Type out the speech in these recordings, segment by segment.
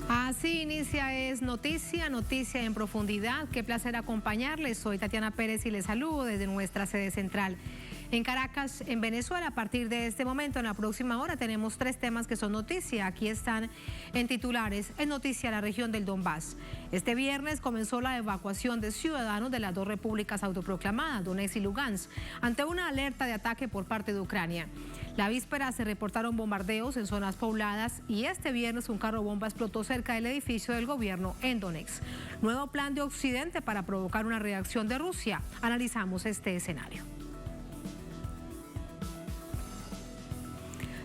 Así inicia Es Noticia, noticia en profundidad. Qué placer acompañarles. Soy Tatiana Pérez y les saludo desde nuestra sede central. En Caracas, en Venezuela, a partir de este momento, en la próxima hora, tenemos 3 temas que son noticia. Aquí están en titulares. Es noticia la región del Donbass. Este viernes comenzó la evacuación de ciudadanos de las 2 repúblicas autoproclamadas, Donetsk y Lugansk, ante una alerta de ataque por parte de Ucrania. La víspera se reportaron bombardeos en zonas pobladas y este viernes un carro bomba explotó cerca del edificio del gobierno en Donetsk. Nuevo plan de Occidente para provocar una reacción de Rusia. Analizamos este escenario.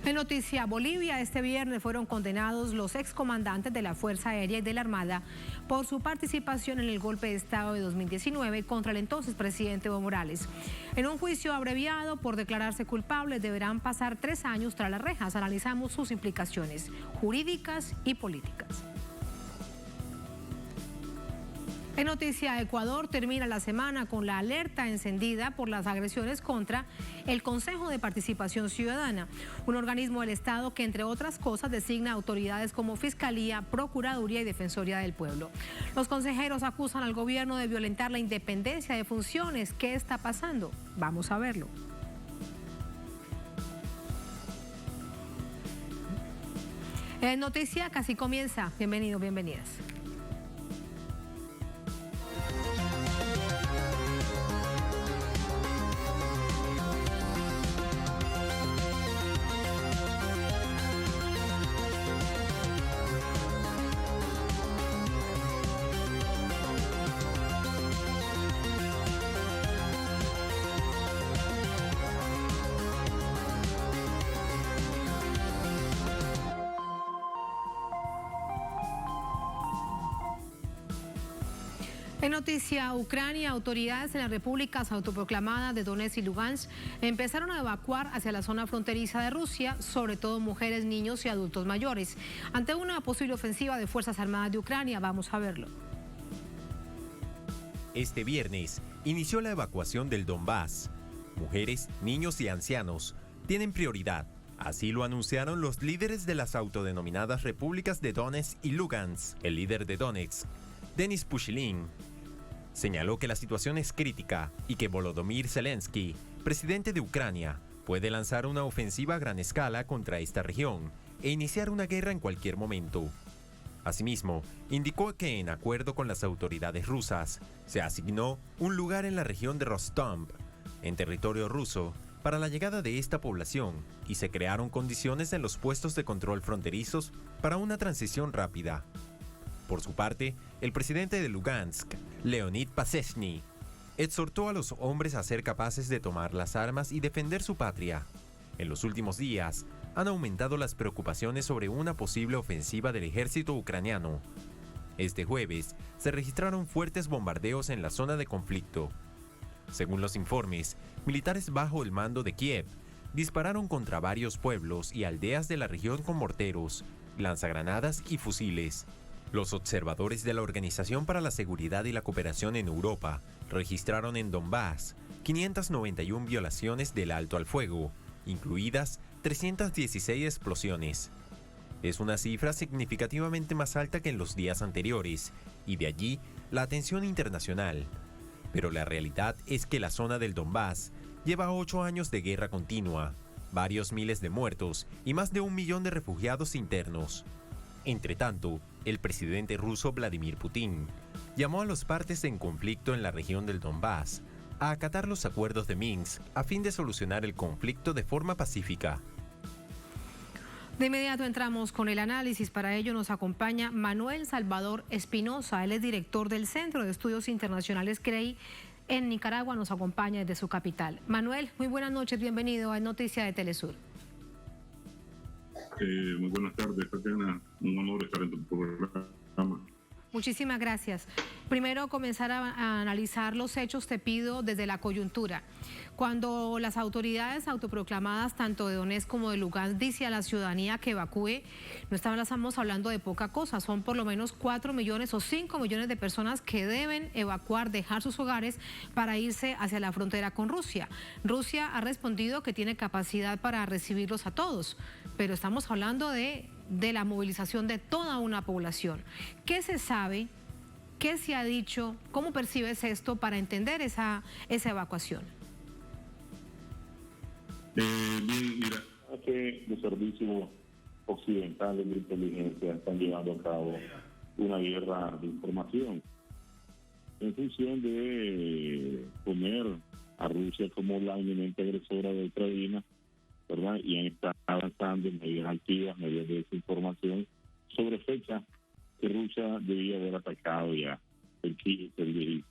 En noticia, Bolivia, este viernes fueron condenados los excomandantes de la Fuerza Aérea y de la Armada por su participación en el golpe de Estado de 2019 contra el entonces presidente Evo Morales. En un juicio abreviado por declararse culpables deberán pasar 3 años tras las rejas. Analizamos sus implicaciones jurídicas y políticas. En noticia, Ecuador termina la semana con la alerta encendida por las agresiones contra el Consejo de Participación Ciudadana, un organismo del Estado que, entre otras cosas, designa autoridades como Fiscalía, Procuraduría y Defensoría del Pueblo. Los consejeros acusan al gobierno de violentar la independencia de funciones. ¿Qué está pasando? Vamos a verlo. En noticia, casi comienza. Bienvenidos, bienvenidas. En noticia, Ucrania, autoridades en las repúblicas autoproclamadas de Donetsk y Lugansk empezaron a evacuar hacia la zona fronteriza de Rusia, sobre todo mujeres, niños y adultos mayores, ante una posible ofensiva de Fuerzas Armadas de Ucrania. Vamos a verlo. Este viernes inició la evacuación del Donbass. Mujeres, niños y ancianos tienen prioridad. Así lo anunciaron los líderes de las autodenominadas repúblicas de Donetsk y Lugansk. El líder de Donetsk, Denis Pushilin, señaló que la situación es crítica y que Volodymyr Zelensky, presidente de Ucrania, puede lanzar una ofensiva a gran escala contra esta región e iniciar una guerra en cualquier momento. Asimismo, indicó que en acuerdo con las autoridades rusas, se asignó un lugar en la región de Rostov, en territorio ruso, para la llegada de esta población y se crearon condiciones en los puestos de control fronterizos para una transición rápida. Por su parte, el presidente de Lugansk, Leonid Pasechny, exhortó a los hombres a ser capaces de tomar las armas y defender su patria. En los últimos días, han aumentado las preocupaciones sobre una posible ofensiva del ejército ucraniano. Este jueves, se registraron fuertes bombardeos en la zona de conflicto. Según los informes, militares bajo el mando de Kiev dispararon contra varios pueblos y aldeas de la región con morteros, lanzagranadas y fusiles. Los observadores de la Organización para la Seguridad y la Cooperación en Europa registraron en Donbass 591 violaciones del alto al fuego, incluidas 316 explosiones. Es una cifra significativamente más alta que en los días anteriores, y de allí la atención internacional. Pero la realidad es que la zona del Donbass lleva 8 años de guerra continua, varios miles de muertos y más de 1 millón de refugiados internos. Entretanto, el presidente ruso Vladimir Putin llamó a las partes en conflicto en la región del Donbass a acatar los acuerdos de Minsk a fin de solucionar el conflicto de forma pacífica. De inmediato entramos con el análisis. Para ello nos acompaña Manuel Salvador Espinosa. Él es director del Centro de Estudios Internacionales CREI en Nicaragua. Nos acompaña desde su capital. Manuel, muy buenas noches. Bienvenido a Noticia de Telesur. Muy buenas tardes, Tatiana. Un honor estar en tu programa. Muchísimas gracias. Primero comenzar a analizar los hechos, te pido, desde la coyuntura. Cuando las autoridades autoproclamadas, tanto de Donetsk como de Lugansk, dicen a la ciudadanía que evacúe, no estamos hablando de poca cosa, son por lo menos 4 millones o 5 millones de personas que deben evacuar, dejar sus hogares para irse hacia la frontera con Rusia. Rusia ha respondido que tiene capacidad para recibirlos a todos, pero estamos hablando de la movilización de toda una población. ¿Qué se sabe? ¿Qué se ha dicho? ¿Cómo percibes esto para entender esa evacuación? Bien, mira, que los servicios occidentales de inteligencia están llevando a cabo una guerra de información en función de poner a Rusia como la inminente agresora de Ucrania, ¿verdad? Y han estado avanzando en medidas activas, medidas de desinformación sobre fechas que Rusia debía haber atacado ya, el 15, el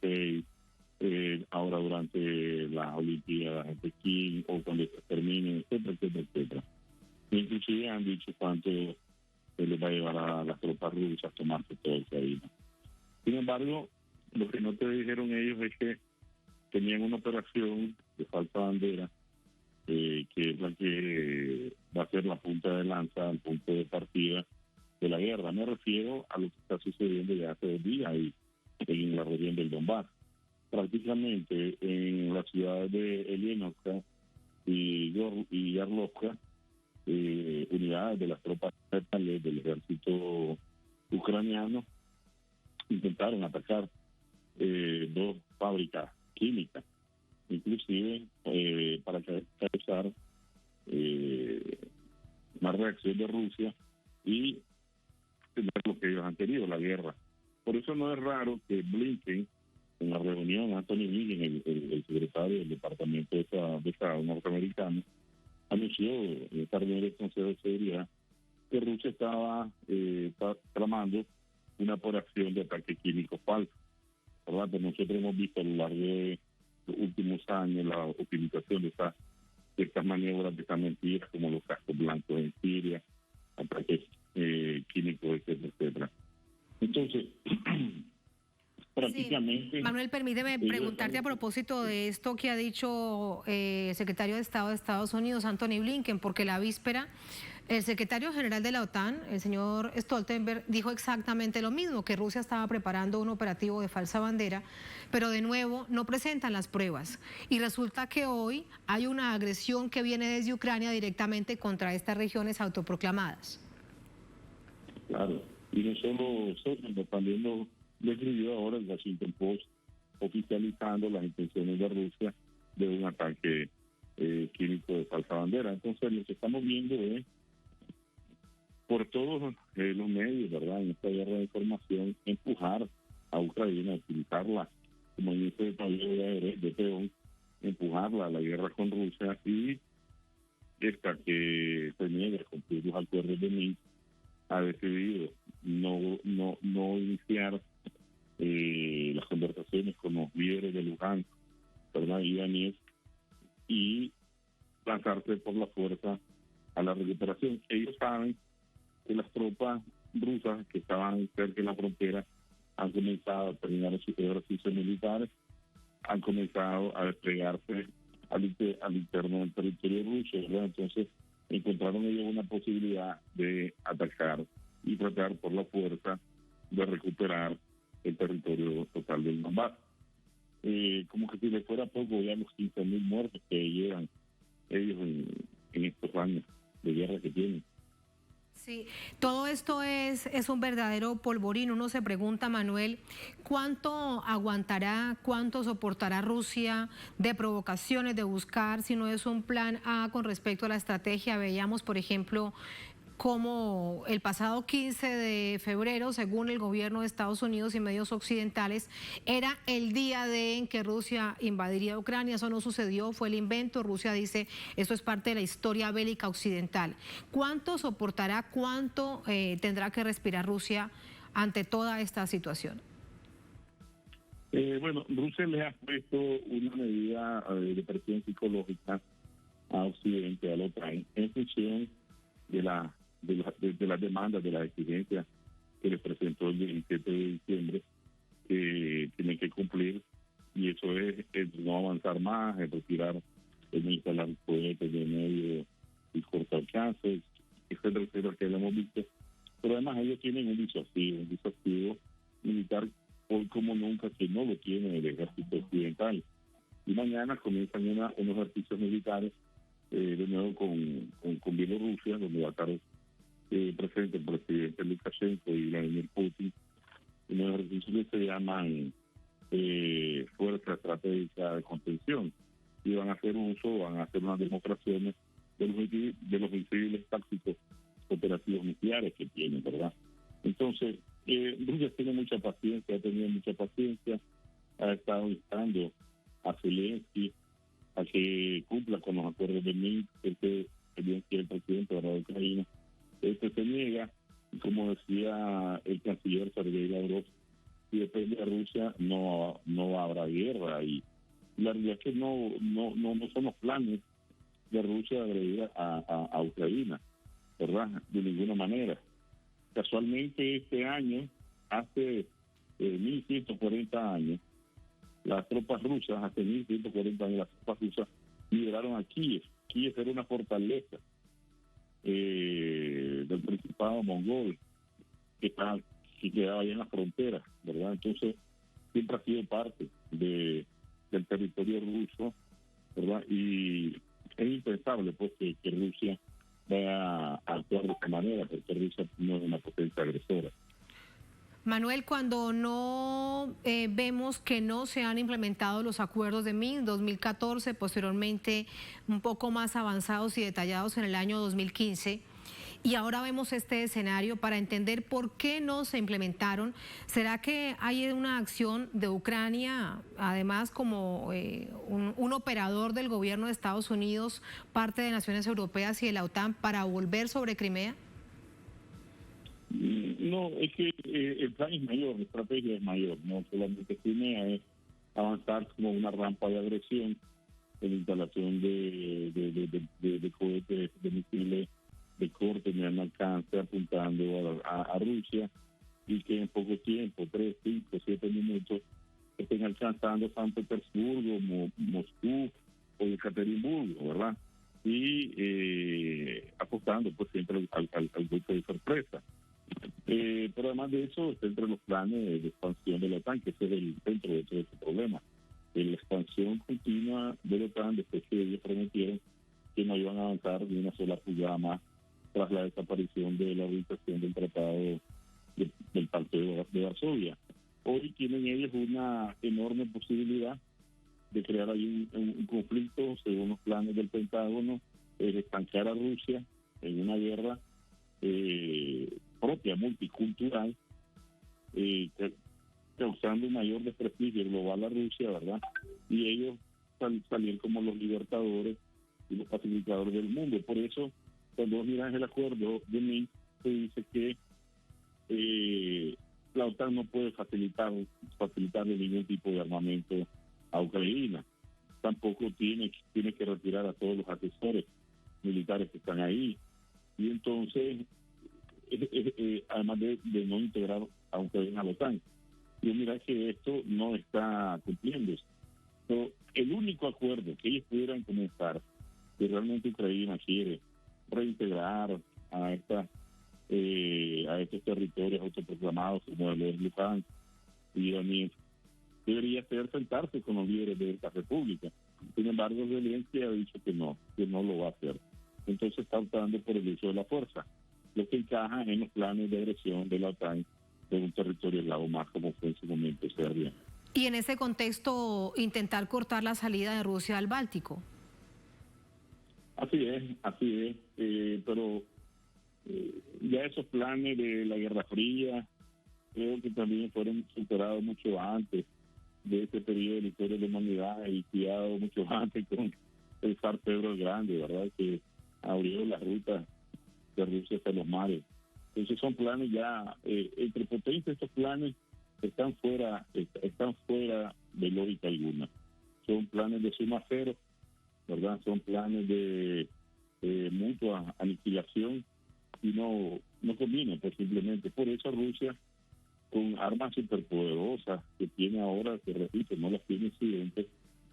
16, ahora durante las Olimpiadas en Pekín o cuando se terminen, etcétera, etcétera, etcétera. Inclusive han dicho cuánto se les va a llevar a las tropas rusas a tomarse todo el país. Sin embargo, lo que no te dijeron ellos es que tenían una operación de falsa bandera, que es la que va a ser la punta de lanza, el punto de partida de la guerra. Me refiero a lo que está sucediendo ya hace 2 días ahí en la región del Donbass. Prácticamente en las ciudades de Elienovka y Yarlovka, unidades de las tropas estatales del ejército ucraniano intentaron atacar 2 fábricas químicas, inclusive para causar una reacción de Rusia y tener lo que ellos han querido, la guerra. Por eso no es raro que Blinken, en la reunión, Anthony Blinken, el secretario del Departamento de Estado norteamericano, anunció en esta reunión del Consejo de Seguridad que Rusia estaba tramando una operación de ataque químico falso, ¿verdad? Pues nosotros hemos visto a lo largo de los últimos años la utilización de estas maniobras, de estas mentiras, como los cascos blancos en Siria, ataques químicos, etcétera, etcétera. Entonces, prácticamente... Sí. Manuel, permíteme preguntarte a propósito de esto que ha dicho el secretario de Estado de Estados Unidos, Anthony Blinken, porque la víspera el secretario general de la OTAN, el señor Stoltenberg, dijo exactamente lo mismo, que Rusia estaba preparando un operativo de falsa bandera, pero de nuevo no presentan las pruebas. Y resulta que hoy hay una agresión que viene desde Ucrania directamente contra estas regiones autoproclamadas. Claro, y no solo Stoltenberg, también lo escribió ahora el Washington Post, oficializando las intenciones de Rusia de un ataque químico de falsa bandera. Entonces lo que estamos viendo es, por todos los medios, ¿verdad?, en esta guerra de información, empujar a Ucrania, utilizarla como inicio de tablero de peón, empujarla a la guerra con Rusia, y esta que se niega a cumplir los acuerdos de Minsk ha decidido no iniciar las conversaciones con los líderes de Lugansk, ¿verdad?, y Donetsk, y lanzarse por la fuerza a la recuperación. Ellos saben que las tropas rusas que estaban cerca de la frontera han comenzado a terminar sus ejercicios militares, han comenzado a desplegarse al interno del territorio ruso, ¿verdad? Entonces encontraron ellos una posibilidad de atacar y tratar por la fuerza de recuperar el territorio total del Donbass. Como que si le fuera poco, ya los 15.000 muertos que llevan ellos en estos años de guerra que tienen. Sí, todo esto es un verdadero polvorín. Uno se pregunta, Manuel, ¿cuánto aguantará, cuánto soportará Rusia de provocaciones, de buscar, si no es un plan A con respecto a la estrategia? Veíamos, por ejemplo, como el pasado 15 de febrero, según el gobierno de Estados Unidos y medios occidentales, era el día en que Rusia invadiría Ucrania. Eso no sucedió, fue el invento. Rusia dice, esto es parte de la historia bélica occidental. ¿Cuánto soportará, cuánto tendrá que respirar Rusia ante toda esta situación? Bueno, Rusia le ha puesto una medida de presión psicológica a Occidente, a la OTAN, en función de las demandas, de las exigencias que le presentó el 17 de diciembre que tiene que cumplir, y eso es no avanzar más, es retirar, es no instalar cohetes de medio y corto alcance, etcétera, que lo hemos visto. Pero además ellos tienen un disuasivo militar hoy como nunca, que no lo tiene el ejército occidental. Y mañana comienzan unos ejercicios militares de nuevo con Bielorrusia, donde va a estar presente el presidente Lukashenko y Vladimir Putin, unos ejercicios que se llaman Fuerza Estratégica de Contención, y van a hacer unas demostraciones de los misiles tácticos operativos nucleares que tienen, ¿verdad? Entonces, Rusia tiene mucha paciencia, ha tenido mucha paciencia, ha estado instando a Zelensky a que cumpla con los acuerdos de Minsk, que el presidente de la Ucrania se niega, y como decía el canciller Sergei Lavrov, si depende de Rusia no habrá guerra, y la realidad es que no son los planes de Rusia de agredir a Ucrania, ¿verdad? De ninguna manera. Casualmente este año, hace 1140 años, las tropas rusas, hace 1140 años, las tropas rusas liberaron a Kiev. Kiev era una fortaleza del Principado mongol que quedaba ahí en la frontera, ¿verdad? Entonces, siempre ha sido parte del territorio ruso, ¿verdad? Y es impensable, pues, que Rusia vaya a actuar de esta manera, porque Rusia no es una potencia agresora. Manuel, cuando no vemos que no se han implementado los acuerdos de Minsk 2014, posteriormente un poco más avanzados y detallados en el año 2015, y ahora vemos este escenario, para entender por qué no se implementaron, ¿será que hay una acción de Ucrania, además como un operador del gobierno de Estados Unidos, parte de Naciones Europeas y de la OTAN, para volver sobre Crimea? No, es que el plan es mayor, la estrategia es mayor, no solamente Crimea, es avanzar como una rampa de agresión en la instalación de cohetes, de misiles de corto y mediano alcance, apuntando a Rusia, y que en poco tiempo, 3, 5, 7 minutos, estén alcanzando San Petersburgo, Moscú o Ekaterimburgo, ¿verdad? Y apostando pues siempre al golpe de sorpresa. Pero además de eso, está entre los planes de expansión de la OTAN, que ese es el centro de todo este problema. La expansión continua de la OTAN, después que ellos prometieron que no iban a avanzar ni una sola pulgada más tras la desaparición de la organización del Tratado del Pacto de Varsovia. Hoy tienen ellos una enorme posibilidad de crear ahí un conflicto, según los planes del Pentágono, de estancar a Rusia en una guerra propia, multicultural, causando un mayor desprestigio global a Rusia, ¿verdad? Y ellos salir como los libertadores y los pacificadores del mundo. Por eso, cuando vos miras el acuerdo de Minsk, se dice que la OTAN no puede facilitarle ningún tipo de armamento a Ucrania. Tampoco tiene que retirar a todos los asesores militares que están ahí. Y entonces, además de no integrar a Ucrania a la OTAN, yo mira que esto no está cumpliéndose. Pero el único acuerdo que ellos pudieran comenzar, que realmente Ucrania quiere reintegrar a estos territorios autoproclamados como el de Luhansk y Donetsk, debería ser sentarse con los líderes de esta república. Sin embargo, Zelensky ha dicho que no lo va a hacer. Entonces está optando por el uso de la fuerza, lo que encaja en los planes de agresión de la OTAN de un territorio eslavo más, como fue en su momento Serbia. Y en ese contexto, intentar cortar la salida de Rusia al Báltico. Así es, pero ya esos planes de la Guerra Fría creo que también fueron superados mucho antes de este periodo de la historia de la humanidad, y cuidado mucho antes con el zar Pedro el Grande, ¿verdad?, que abrió la ruta de Rusia hacia los mares. Entonces son planes ya, entre potencias, estos planes están fuera de lógica alguna. Son planes de suma cero, ¿verdad? Son planes de mutua aniquilación, y no conviene, pues simplemente. Por eso Rusia con armas superpoderosas que tiene ahora, que repito, no las tiene Occidente.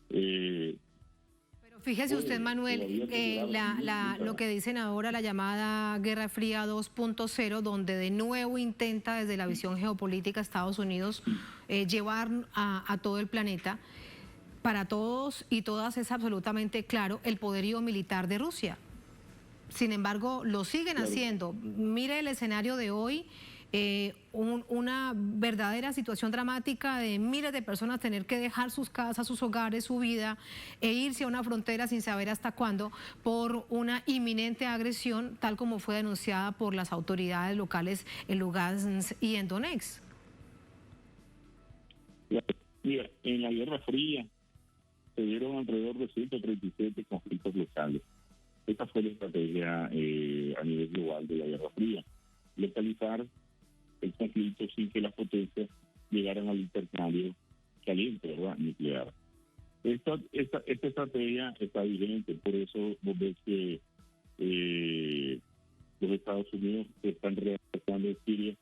Pero fíjese usted, Manuel, lo que dicen ahora la llamada Guerra Fría 2.0, donde de nuevo intenta desde la visión geopolítica Estados Unidos llevar a todo el planeta. Para todos y todas es absolutamente claro el poderío militar de Rusia. Sin embargo, lo siguen haciendo. Mire el escenario de hoy. Una verdadera situación dramática de miles de personas tener que dejar sus casas, sus hogares, su vida e irse a una frontera sin saber hasta cuándo por una inminente agresión, tal como fue denunciada por las autoridades locales en Lugansk y en Donetsk. Mira, en la Guerra Fría se dieron alrededor de 137 conflictos locales. Esta fue la estrategia a nivel global de la Guerra Fría: localizar el conflicto sin que las potencias llegaran al intercambio caliente, ¿verdad?, nuclear. Esta estrategia está vigente, por eso vos ves que los Estados Unidos se están reactivando en Siria,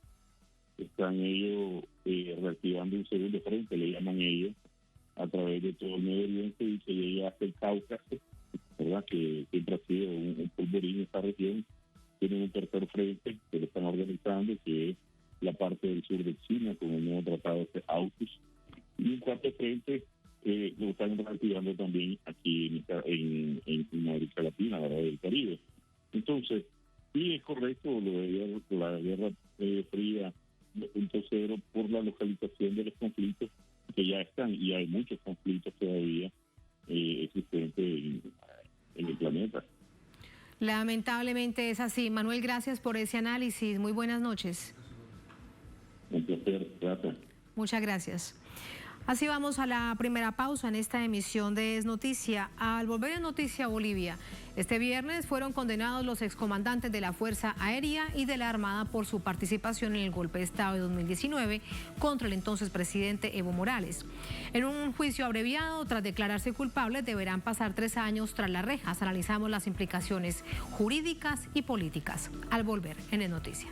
están ellos reactivando un segundo frente, le llaman ellos, a través de todo el Medio Oriente, y se llega hasta el Cáucaso, ¿verdad?, que siempre ha sido un polvorín en esta región. Tienen un tercer frente que lo están organizando, que es la parte del sur de China, con el nuevo tratado de AUKUS, y un cuarto frente que lo están reactivando también aquí en América Latina, ¿verdad?, del Caribe. Entonces, sí es correcto lo de la Guerra Fría 2.0 por la localización de los conflictos que ya están, y hay muchos conflictos todavía existentes en el planeta. Lamentablemente es así. Manuel, gracias por ese análisis. Muy buenas noches. Un placer, gracias. Muchas gracias. Así vamos a la primera pausa en esta emisión de Es Noticia. Al volver en Noticia Bolivia, este viernes fueron condenados los excomandantes de la Fuerza Aérea y de la Armada por su participación en el golpe de Estado de 2019 contra el entonces presidente Evo Morales. En un juicio abreviado, tras declararse culpables, deberán pasar 3 años tras las rejas. Analizamos las implicaciones jurídicas y políticas al volver en Es Noticia.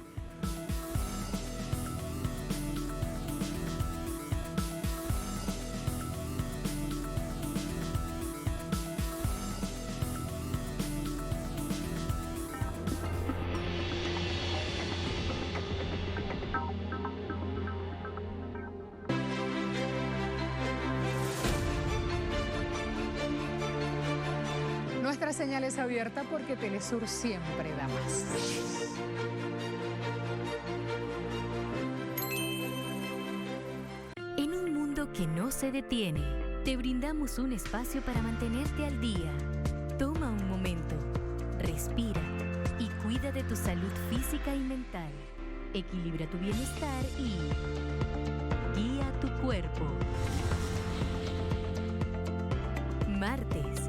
Nuestra señal es abierta porque Telesur siempre da más. En un mundo que no se detiene, te brindamos un espacio para mantenerte al día. Toma un momento, respira y cuida de tu salud física y mental. Equilibra tu bienestar y guía tu cuerpo. Martes.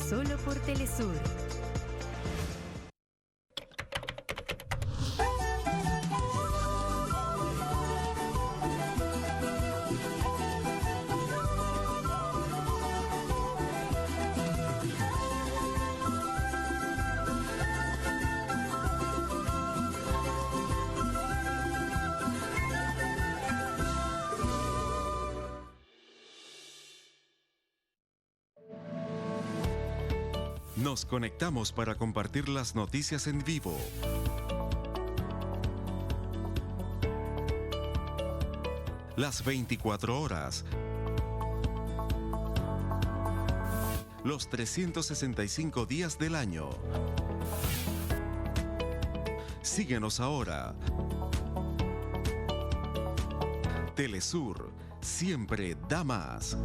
Solo por Telesur. Nos conectamos para compartir las noticias en vivo. Las 24 horas. Los 365 días del año. Síguenos ahora. Telesur siempre da más.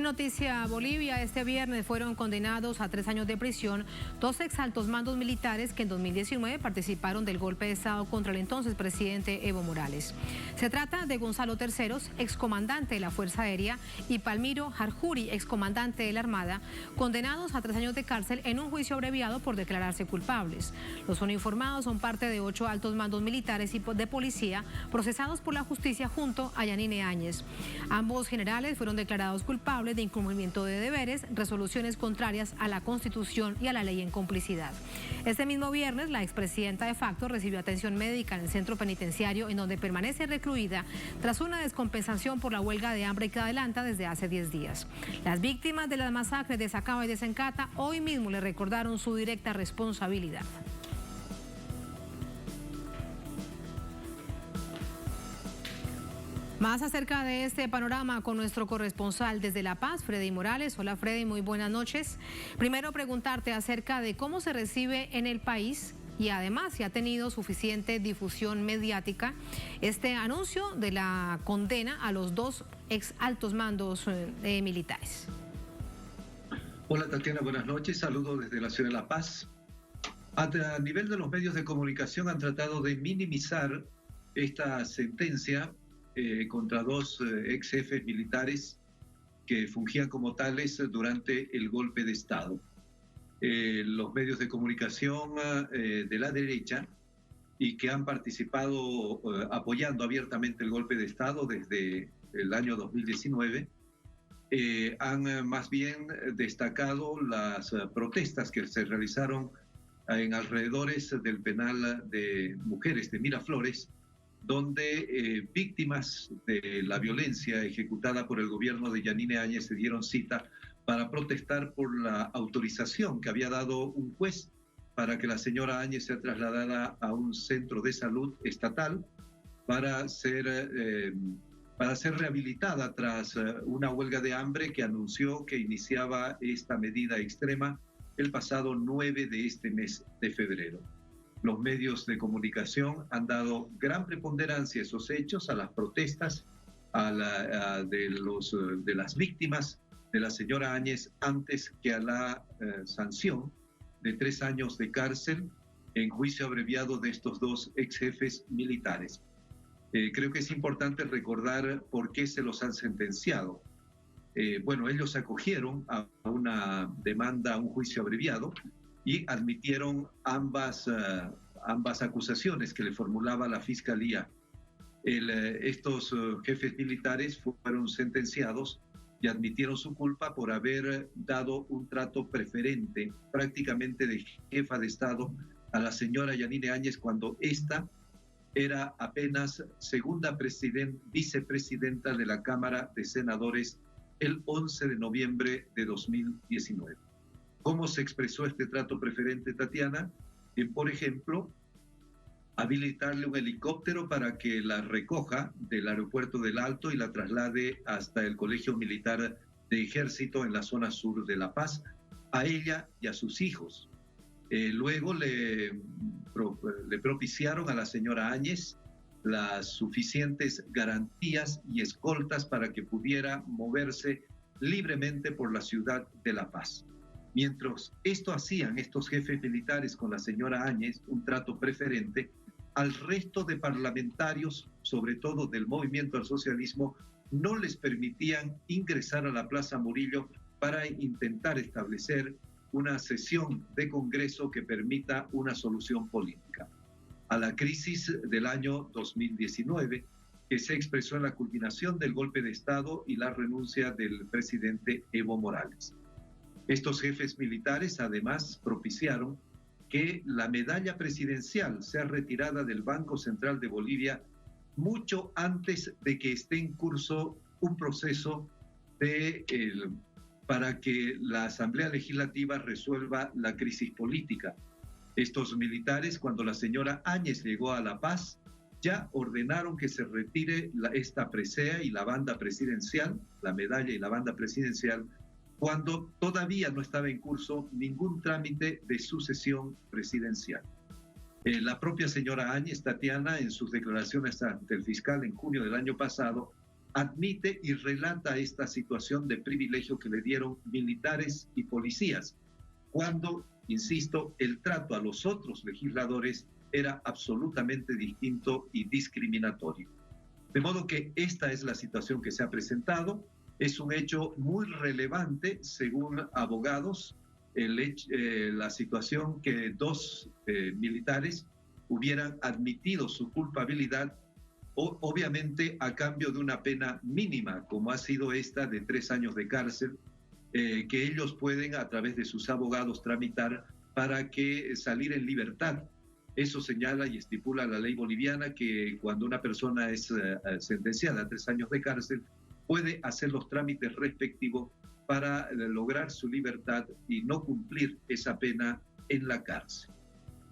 En Noticia Bolivia, este viernes fueron condenados a 3 años de prisión 2 exaltos mandos militares que en 2019 participaron del golpe de Estado contra el entonces presidente Evo Morales. Se trata de Gonzalo Terceros, excomandante de la Fuerza Aérea, y Palmiro Jarjuri, excomandante de la Armada, condenados a 3 años de cárcel en un juicio abreviado por declararse culpables. Los uniformados son parte de 8 altos mandos militares y de policía procesados por la justicia junto a Yanine Áñez. Ambos generales fueron declarados culpables de incumplimiento de deberes, resoluciones contrarias a la Constitución y a la ley en complicidad. Este mismo viernes, la expresidenta de facto recibió atención médica en el centro penitenciario, en donde permanece recluida tras una descompensación por la huelga de hambre que adelanta desde hace 10 días. Las víctimas de las masacres de Sacaba y de Sencata hoy mismo le recordaron su directa responsabilidad. Más acerca de este panorama con nuestro corresponsal desde La Paz, Freddy Morales. Hola Freddy, muy buenas noches. Primero preguntarte acerca de cómo se recibe en el país y además si ha tenido suficiente difusión mediática este anuncio de la condena a los 2 ex altos mandos militares. Hola Tatiana, buenas noches. Saludos desde la ciudad de La Paz. A nivel de los medios de comunicación han tratado de minimizar esta sentencia contra 2 ex jefes militares que fungían como tales durante el golpe de Estado. Los medios de comunicación de la derecha y que han participado apoyando abiertamente el golpe de Estado desde el año 2019 han más bien destacado las protestas que se realizaron en alrededores del penal de mujeres de Miraflores, donde víctimas de la violencia ejecutada por el gobierno de Yanine Áñez se dieron cita para protestar por la autorización que había dado un juez para que la señora Áñez sea trasladada a un centro de salud estatal para ser rehabilitada tras una huelga de hambre que anunció que iniciaba esta medida extrema el pasado 9 de este mes de febrero. Los medios de comunicación han dado gran preponderancia a esos hechos, a las protestas de las víctimas de la señora Áñez, antes que a la sanción de 3 años de cárcel en juicio abreviado de estos 2 ex jefes militares. Creo que es importante recordar por qué se los han sentenciado. Ellos acogieron a una demanda, a un juicio abreviado, y admitieron ambas acusaciones que le formulaba la Fiscalía. Estos jefes militares fueron sentenciados y admitieron su culpa por haber dado un trato preferente, prácticamente de jefa de Estado, a la señora Yanine Áñez cuando ésta era apenas segunda vicepresidenta de la Cámara de Senadores el 11 de noviembre de 2019. ¿Cómo se expresó este trato preferente, Tatiana? Por ejemplo, habilitarle un helicóptero para que la recoja del aeropuerto del Alto y la traslade hasta el Colegio Militar de Ejército en la zona sur de La Paz, a ella y a sus hijos. Luego le propiciaron a la señora Áñez las suficientes garantías y escoltas para que pudiera moverse libremente por la ciudad de La Paz. Mientras esto hacían estos jefes militares con la señora Áñez, un trato preferente, al resto de parlamentarios, sobre todo del movimiento al socialismo, no les permitían ingresar a la Plaza Murillo para intentar establecer una sesión de Congreso que permita una solución política a la crisis del año 2019, que se expresó en la culminación del golpe de Estado y la renuncia del presidente Evo Morales. Estos jefes militares además propiciaron que la medalla presidencial sea retirada del Banco Central de Bolivia mucho antes de que esté en curso un proceso para que la Asamblea Legislativa resuelva la crisis política. Estos militares, cuando la señora Áñez llegó a La Paz, ya ordenaron que se retire esta presea y la banda presidencial, la medalla y la banda presidencial, cuando todavía no estaba en curso ningún trámite de sucesión presidencial. La propia señora Áñez, Tatiana, en sus declaraciones ante el fiscal en junio del año pasado, admite y relata esta situación de privilegio que le dieron militares y policías, cuando, insisto, el trato a los otros legisladores era absolutamente distinto y discriminatorio. De modo que esta es la situación que se ha presentado. Es un hecho muy relevante, según abogados, la situación que dos militares hubieran admitido su culpabilidad, obviamente a cambio de una pena mínima, como ha sido esta de 3 años de cárcel, que ellos pueden a través de sus abogados tramitar para que salir en libertad. Eso señala y estipula la ley boliviana, que cuando una persona es sentenciada a 3 años de cárcel, puede hacer los trámites respectivos para lograr su libertad y no cumplir esa pena en la cárcel.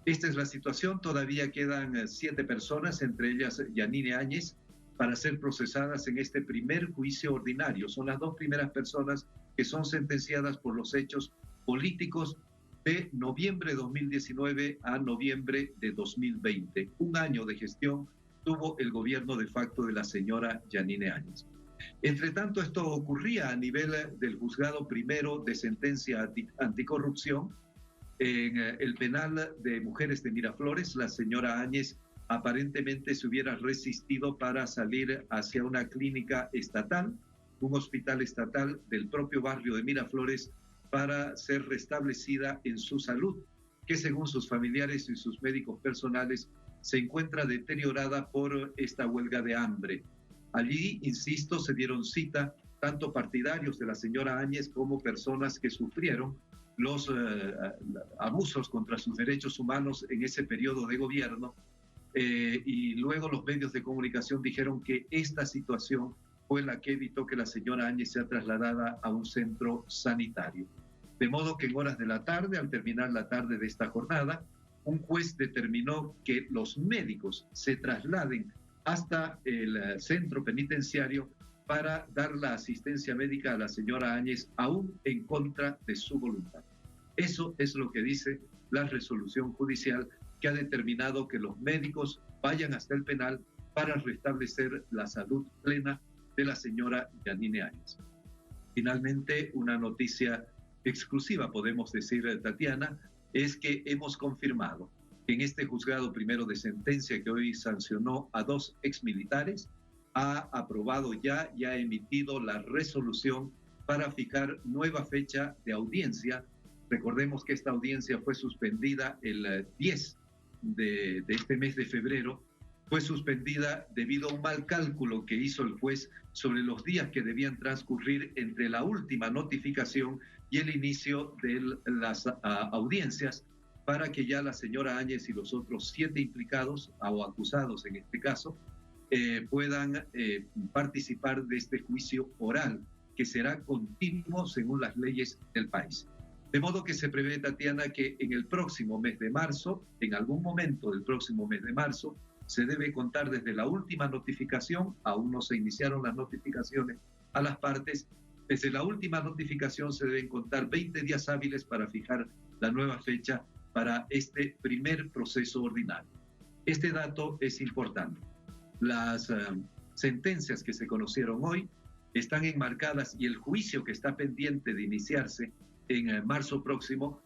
Esta es la situación. Todavía quedan 7 personas, entre ellas Yanine Áñez, para ser procesadas en este primer juicio ordinario. Son las 2 primeras personas que son sentenciadas por los hechos políticos de noviembre de 2019 a noviembre de 2020. 1 año de gestión tuvo el gobierno de facto de la señora Yanine Áñez. Entre tanto, esto ocurría a nivel del juzgado primero de sentencia anticorrupción. En el penal de mujeres de Miraflores, la señora Áñez aparentemente se hubiera resistido para salir hacia una clínica estatal, un hospital estatal del propio barrio de Miraflores, para ser restablecida en su salud, que según sus familiares y sus médicos personales se encuentra deteriorada por esta huelga de hambre. Allí, insisto, se dieron cita tanto partidarios de la señora Áñez como personas que sufrieron los abusos contra sus derechos humanos en ese periodo de gobierno, y luego los medios de comunicación dijeron que esta situación fue la que evitó que la señora Áñez sea trasladada a un centro sanitario. De modo que en horas de la tarde, al terminar la tarde de esta jornada, un juez determinó que los médicos se trasladen hasta el centro penitenciario para dar la asistencia médica a la señora Áñez, aún en contra de su voluntad. Eso es lo que dice la resolución judicial, que ha determinado que los médicos vayan hasta el penal para restablecer la salud plena de la señora Yanine Áñez. Finalmente, una noticia exclusiva, podemos decir, Tatiana, es que hemos confirmado que en este juzgado primero de sentencia, que hoy sancionó a 2 exmilitares, ha aprobado ya y ha emitido la resolución para fijar nueva fecha de audiencia. Recordemos que esta audiencia fue suspendida el 10 de este mes de febrero. Fue suspendida debido a un mal cálculo que hizo el juez sobre los días que debían transcurrir entre la última notificación y el inicio de las audiencias, para que ya la señora Áñez y los otros 7 implicados o acusados en este caso puedan participar de este juicio oral, que será continuo según las leyes del país. De modo que se prevé, Tatiana, que en el próximo mes de marzo, en algún momento del próximo mes de marzo, se debe contar desde la última notificación. Aún no se iniciaron las notificaciones a las partes. Desde la última notificación se deben contar 20 días hábiles para fijar la nueva fecha para este primer proceso ordinario. Este dato es importante. Las sentencias que se conocieron hoy están enmarcadas, y el juicio que está pendiente de iniciarse en marzo próximo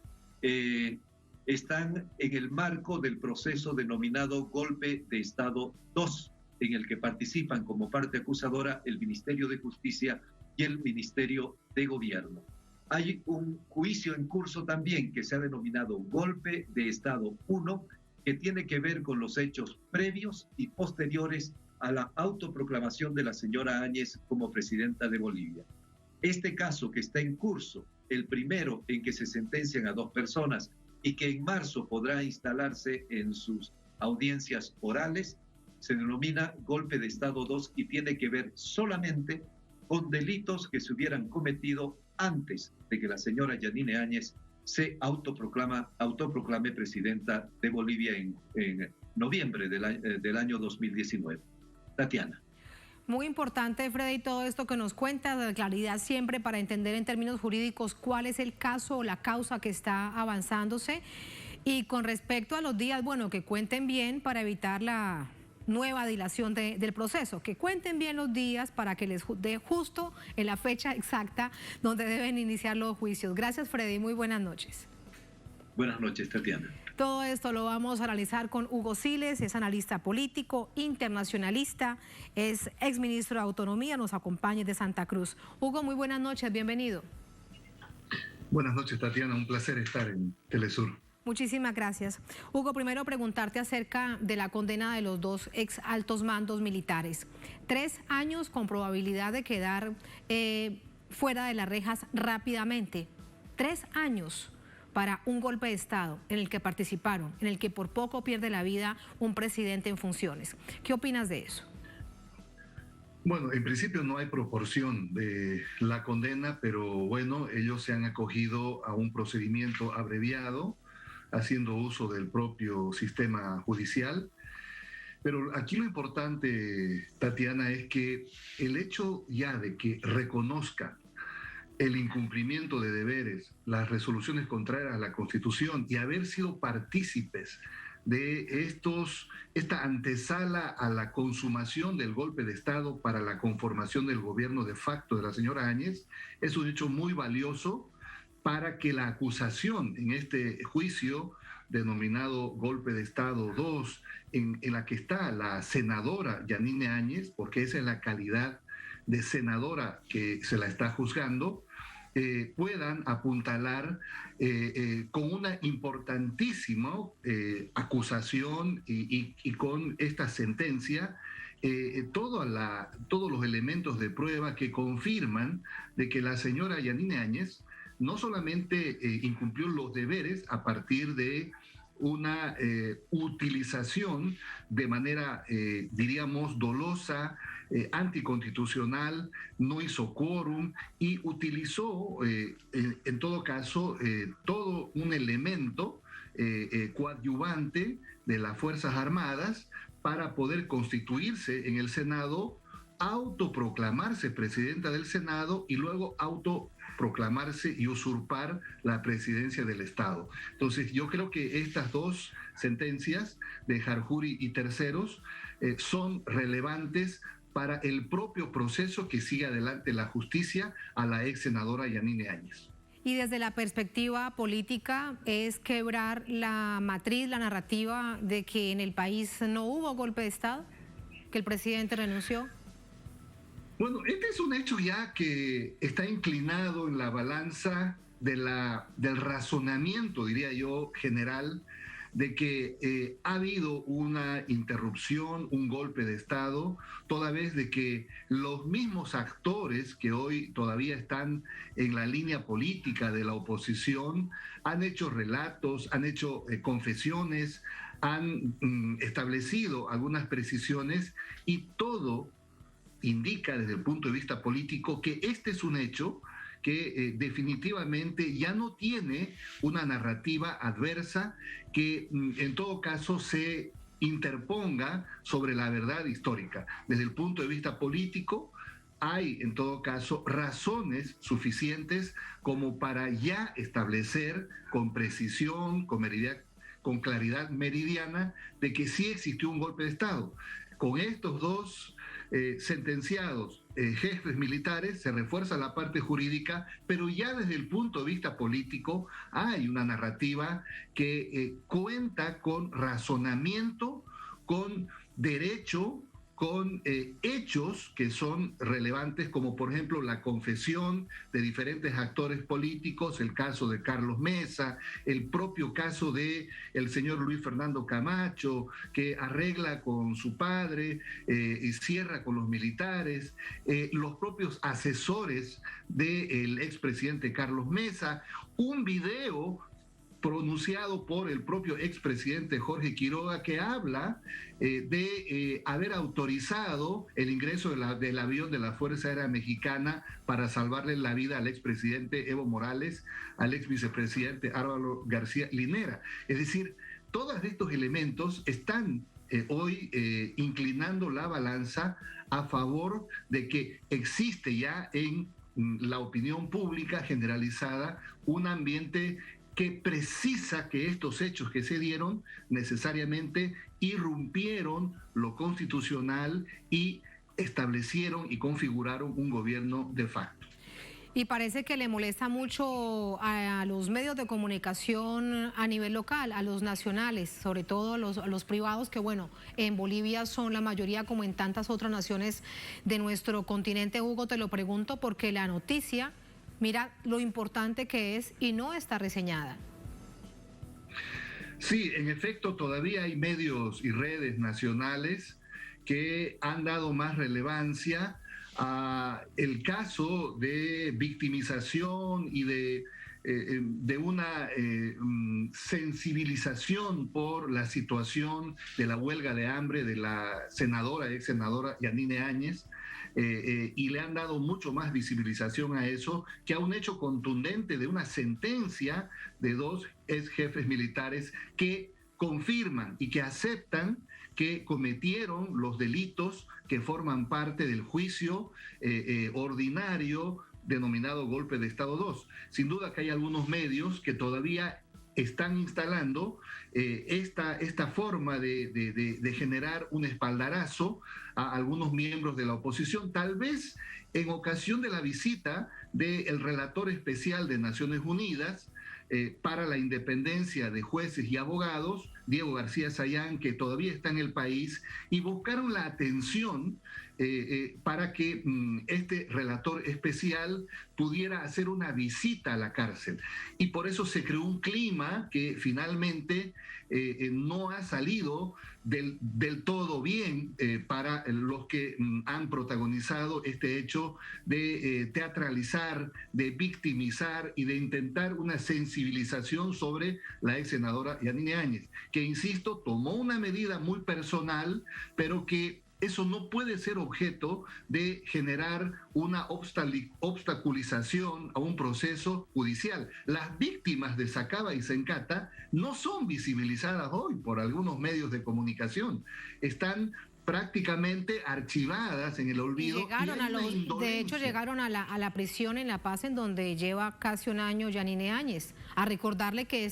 están en el marco del proceso denominado Golpe de Estado 2, en el que participan como parte acusadora el Ministerio de Justicia y el Ministerio de Gobierno. Hay un juicio en curso también que se ha denominado Golpe de Estado 1, que tiene que ver con los hechos previos y posteriores a la autoproclamación de la señora Áñez como presidenta de Bolivia. Este caso que está en curso, el primero en que se sentencian a 2 personas y que en marzo podrá instalarse en sus audiencias orales, se denomina Golpe de Estado 2 y tiene que ver solamente con delitos que se hubieran cometido antes de que la señora Yanine Áñez se autoproclame presidenta de Bolivia en noviembre del año 2019. Tatiana. Muy importante, Freddy, todo esto que nos cuenta, de claridad siempre para entender en términos jurídicos cuál es el caso o la causa que está avanzándose. Y con respecto a los días, bueno, que cuenten bien para evitar nueva dilación del proceso. Que cuenten bien los días para que les dé justo en la fecha exacta donde deben iniciar los juicios. Gracias, Freddy. Muy buenas noches. Buenas noches, Tatiana. Todo esto lo vamos a analizar con Hugo Siles, es analista político, internacionalista, es exministro de Autonomía, nos acompaña de Santa Cruz. Hugo, muy buenas noches, bienvenido. Buenas noches, Tatiana, un placer estar en Telesur. Muchísimas gracias. Hugo, primero preguntarte acerca de la condena de los dos ex altos mandos militares. 3 años con probabilidad de quedar fuera de las rejas rápidamente. 3 años para un golpe de Estado en el que participaron, en el que por poco pierde la vida un presidente en funciones. ¿Qué opinas de eso? Bueno, en principio no hay proporción de la condena, pero bueno, ellos se han acogido a un procedimiento abreviado, haciendo uso del propio sistema judicial. Pero aquí lo importante, Tatiana, es que el hecho ya de que reconozca el incumplimiento de deberes, las resoluciones contrarias a la Constitución y haber sido partícipes de esta antesala a la consumación del golpe de Estado para la conformación del gobierno de facto de la señora Áñez, es un hecho muy valioso para que la acusación en este juicio denominado Golpe de Estado 2, en la que está la senadora Yanine Áñez, porque esa es la calidad de senadora que se la está juzgando, puedan apuntalar con una importantísima acusación y con esta sentencia todos los elementos de prueba que confirman de que la señora Yanine Áñez no solamente incumplió los deberes a partir de una utilización de manera, diríamos, dolosa, anticonstitucional, no hizo quórum y utilizó, en todo caso, todo un elemento coadyuvante de las Fuerzas Armadas para poder constituirse en el Senado, autoproclamarse presidenta del Senado y luego autoproclamarse y usurpar la presidencia del Estado. Entonces yo creo que estas dos sentencias de Jarjuri y terceros son relevantes para el propio proceso que sigue adelante la justicia a la ex senadora Yanine Áñez. Y desde la perspectiva política es quebrar la matriz, la narrativa de que en el país no hubo golpe de Estado, que el presidente renunció. Bueno, este es un hecho ya que está inclinado en la balanza del razonamiento, diría yo, general, de que ha habido una interrupción, un golpe de Estado, toda vez de que los mismos actores que hoy todavía están en la línea política de la oposición han hecho relatos, han hecho confesiones, han establecido algunas precisiones y todo indica desde el punto de vista político que este es un hecho que definitivamente ya no tiene una narrativa adversa que en todo caso se interponga sobre la verdad histórica. Desde el punto de vista político, hay en todo caso razones suficientes como para ya establecer con precisión, con claridad meridiana, de que sí existió un golpe de Estado. Con estos dos sentenciados jefes militares se refuerza la parte jurídica, pero ya desde el punto de vista político hay una narrativa que cuenta con razonamiento, con derecho, con hechos que son relevantes, como por ejemplo la confesión de diferentes actores políticos, el caso de Carlos Mesa, el propio caso de el señor Luis Fernando Camacho, que arregla con su padre y cierra con los militares, los propios asesores del expresidente Carlos Mesa, un video pronunciado por el propio expresidente Jorge Quiroga, que habla de haber autorizado el ingreso del avión de la Fuerza Aérea Mexicana para salvarle la vida al expresidente Evo Morales, al ex vicepresidente Álvaro García Linera. Es decir, todos estos elementos están hoy inclinando la balanza a favor de que existe ya en la opinión pública generalizada un ambiente que precisa que estos hechos que se dieron necesariamente irrumpieron lo constitucional y establecieron y configuraron un gobierno de facto. Y parece que le molesta mucho a los medios de comunicación a nivel local, a los nacionales, sobre todo a los privados, que bueno, en Bolivia son la mayoría como en tantas otras naciones de nuestro continente. Hugo, te lo pregunto porque la noticia, mira lo importante que es y no está reseñada. Sí, en efecto, todavía hay medios y redes nacionales que han dado más relevancia a el caso de victimización y de una sensibilización por la situación de la huelga de hambre de la ex senadora Yanine Áñez, y le han dado mucho más visibilización a eso que a un hecho contundente de una sentencia de 2 ex jefes militares que confirman y que aceptan que cometieron los delitos que forman parte del juicio ordinario denominado golpe de Estado 2. Sin duda que hay algunos medios que todavía están instalando esta forma de generar un espaldarazo a algunos miembros de la oposición, tal vez en ocasión de la visita del relator especial de Naciones Unidas para la independencia de jueces y abogados, Diego García Sayán, que todavía está en el país, y buscaron la atención para que este relator especial pudiera hacer una visita a la cárcel. Y por eso se creó un clima que finalmente no ha salido del todo bien para los que han protagonizado este hecho de teatralizar, de victimizar y de intentar una sensibilización sobre la ex senadora Yanine Áñez, que, insisto, tomó una medida muy personal, pero que eso no puede ser objeto de generar una obstaculización a un proceso judicial. Las víctimas de Sacaba y Sencata no son visibilizadas hoy por algunos medios de comunicación. Están prácticamente archivadas en el olvido. De hecho, llegaron a la prisión en La Paz, en donde lleva casi un año Yanine Áñez, a recordarle que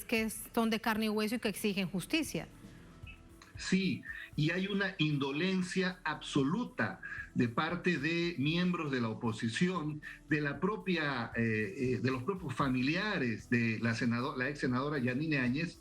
son de carne y hueso y que exigen justicia. Sí, y hay una indolencia absoluta de parte de miembros de la oposición, de los propios familiares de la ex senadora Yanine Áñez,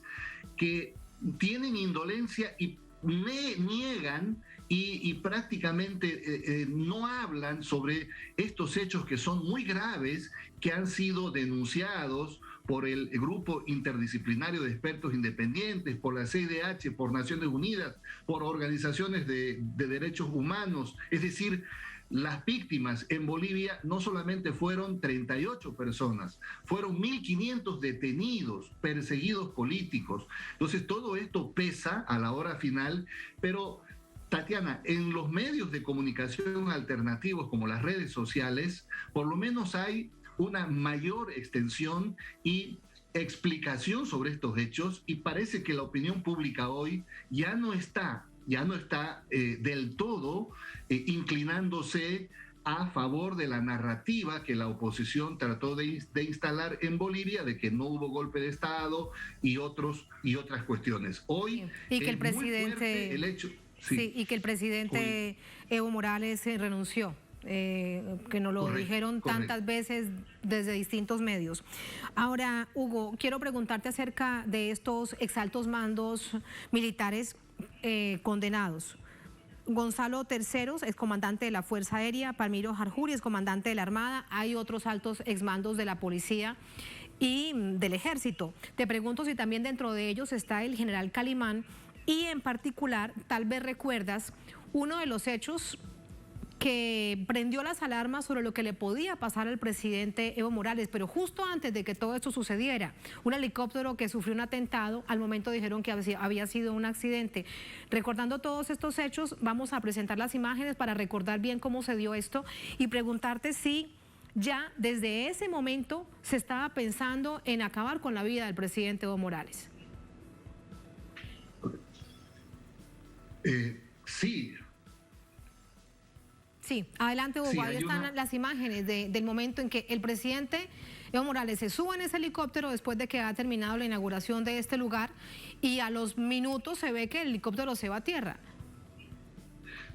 que tienen indolencia y niegan y prácticamente no hablan sobre estos hechos que son muy graves, que han sido denunciados por el Grupo Interdisciplinario de Expertos Independientes, por la CIDH, por Naciones Unidas, por organizaciones de derechos humanos. Es decir, las víctimas en Bolivia no solamente fueron 38 personas, fueron 1.500 detenidos, perseguidos políticos. Entonces todo esto pesa a la hora final, pero Tatiana, en los medios de comunicación alternativos como las redes sociales, por lo menos hay una mayor extensión y explicación sobre estos hechos, y parece que la opinión pública hoy ya no está del todo inclinándose a favor de la narrativa que la oposición trató de instalar en Bolivia, de que no hubo golpe de Estado y otras cuestiones. Hoy y que el presidente el hecho. Sí, y que el presidente Evo Morales renunció. Que nos lo dijeron tantas veces desde distintos medios. Ahora, Hugo, quiero preguntarte acerca de estos exaltos mandos militares condenados. Gonzalo Terceros es comandante de la Fuerza Aérea, Palmiro Jarjuri es comandante de la Armada, hay otros altos exmandos de la policía y del ejército. Te pregunto si también dentro de ellos está el general Calimán, y en particular, tal vez recuerdas uno de los hechos que prendió las alarmas sobre lo que le podía pasar al presidente Evo Morales, pero justo antes de que todo esto sucediera, un helicóptero que sufrió un atentado, al momento dijeron que había sido un accidente. Recordando todos estos hechos, vamos a presentar las imágenes para recordar bien cómo se dio esto y preguntarte si ya desde ese momento se estaba pensando en acabar con la vida del presidente Evo Morales. Sí. Sí, adelante, Hugo. Ahí están las imágenes del momento en que el presidente Evo Morales se sube en ese helicóptero después de que ha terminado la inauguración de este lugar y a los minutos se ve que el helicóptero se va a tierra.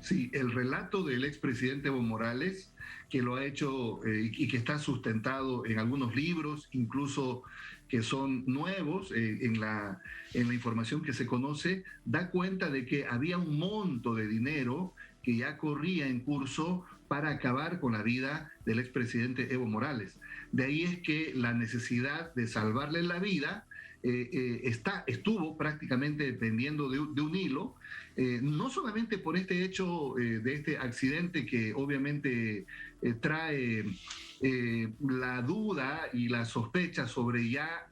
Sí, el relato del expresidente Evo Morales, que lo ha hecho y que está sustentado en algunos libros, incluso que son nuevos en la información que se conoce, da cuenta de que había un monto de dinero que ya corría en curso para acabar con la vida del expresidente Evo Morales. De ahí es que la necesidad de salvarle la vida estuvo prácticamente dependiendo de un hilo, no solamente por este hecho de este accidente que obviamente trae la duda y la sospecha sobre ya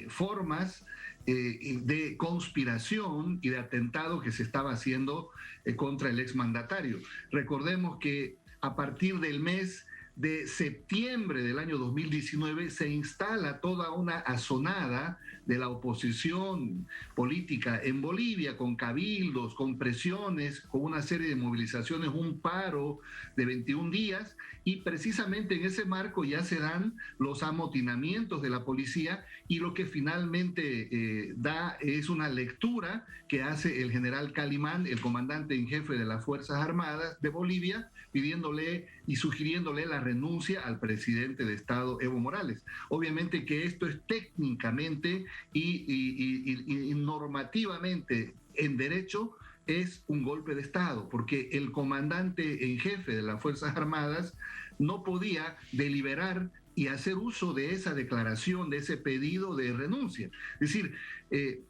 formas de conspiración y de atentado que se estaba haciendo contra el exmandatario. Recordemos que a partir del mes de septiembre del año 2019 se instala toda una azonada de la oposición política en Bolivia, con cabildos, con presiones, con una serie de movilizaciones, un paro de 21 días, y precisamente en ese marco ya se dan los amotinamientos de la policía, y lo que finalmente da es una lectura que hace el general Calimán, el comandante en jefe de las Fuerzas Armadas de Bolivia, pidiéndole y sugiriéndole la renuncia al presidente de Estado Evo Morales. Obviamente que esto es técnicamente y normativamente en derecho es un golpe de Estado, porque el comandante en jefe de las Fuerzas Armadas no podía deliberar y hacer uso de esa declaración, de ese pedido de renuncia. Es decir,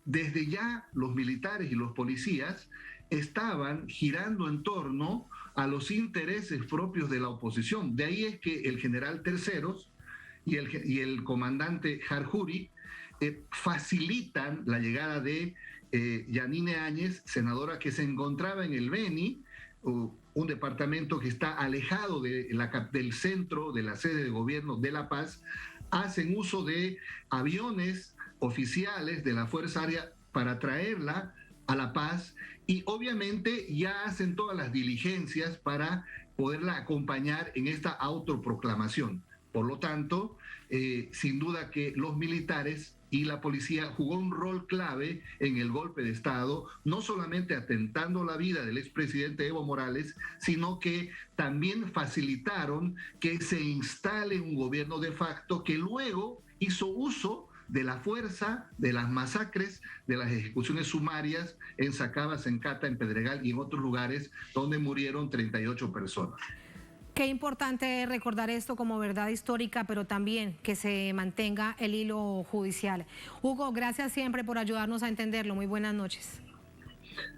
desde ya los militares y los policías estaban girando en torno a los intereses propios de la oposición. De ahí es que el general Terceros y el comandante Jarjuri facilitan la llegada de Yanine Áñez, senadora que se encontraba en el Beni, un departamento que está alejado del centro, de la sede de gobierno de La Paz. Hacen uso de aviones oficiales de la Fuerza Aérea para traerla a La Paz, y obviamente ya hacen todas las diligencias para poderla acompañar en esta autoproclamación. Por lo tanto, sin duda que los militares y la policía jugó un rol clave en el golpe de Estado, no solamente atentando la vida del expresidente Evo Morales, sino que también facilitaron que se instale un gobierno de facto que luego hizo uso de la fuerza, de las masacres, de las ejecuciones sumarias en Sacabas, en Cata, en Pedregal y en otros lugares donde murieron 38 personas. Qué importante recordar esto como verdad histórica, pero también que se mantenga el hilo judicial. Hugo, gracias siempre por ayudarnos a entenderlo. Muy buenas noches.